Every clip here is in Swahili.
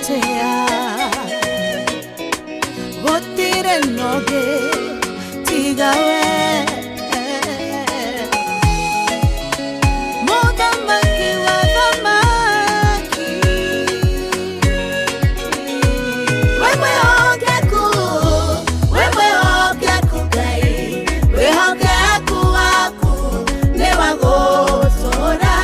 Tetea Gotire noge Tigawe Modamaki wavamaki Wewe ogeku gai Wewe ogeku waku Newagotora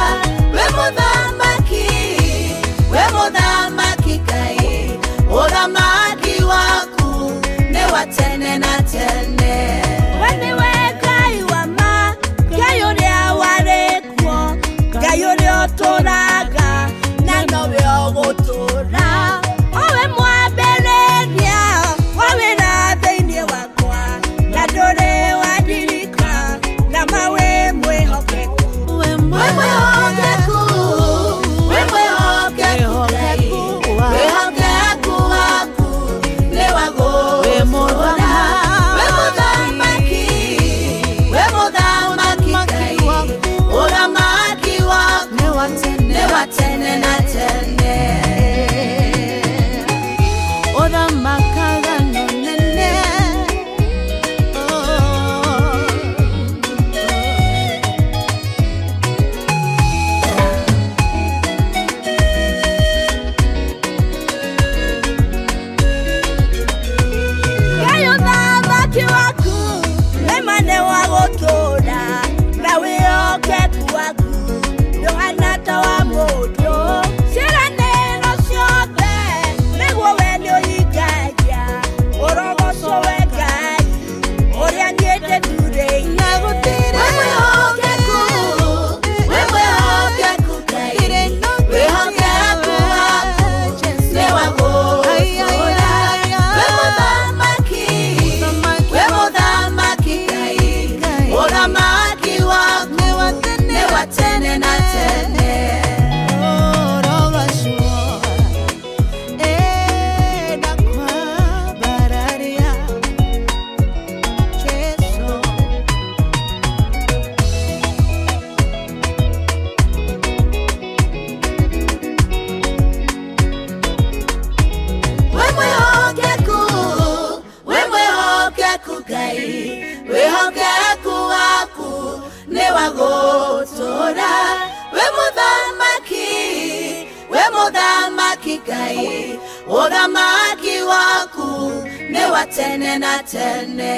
Modamaki gai Odamaki waku Newatene na tene Wene wekai wama Gayori awarekwo Gayori otoraga Nanowe ogotora Owe mwabereria Wawe na theinie wakwa Nadore wadirika Na mawe mwehokeku Tene na tene Oda makaga no nene Gayo na maki waku Nemane wagotora Nawe okeku waku Yohanata wa moto Siraneno siode Negwo wenyo igaja Orogo sowegai Orianyete turei Nagutire Wewe ogeku gai Wewe ogeku waku Newago Modamaki gai Odamaki waku Newatene na tene Wehogeku waku Newagotora We modamaki gai Odamaki waku Newatene na tene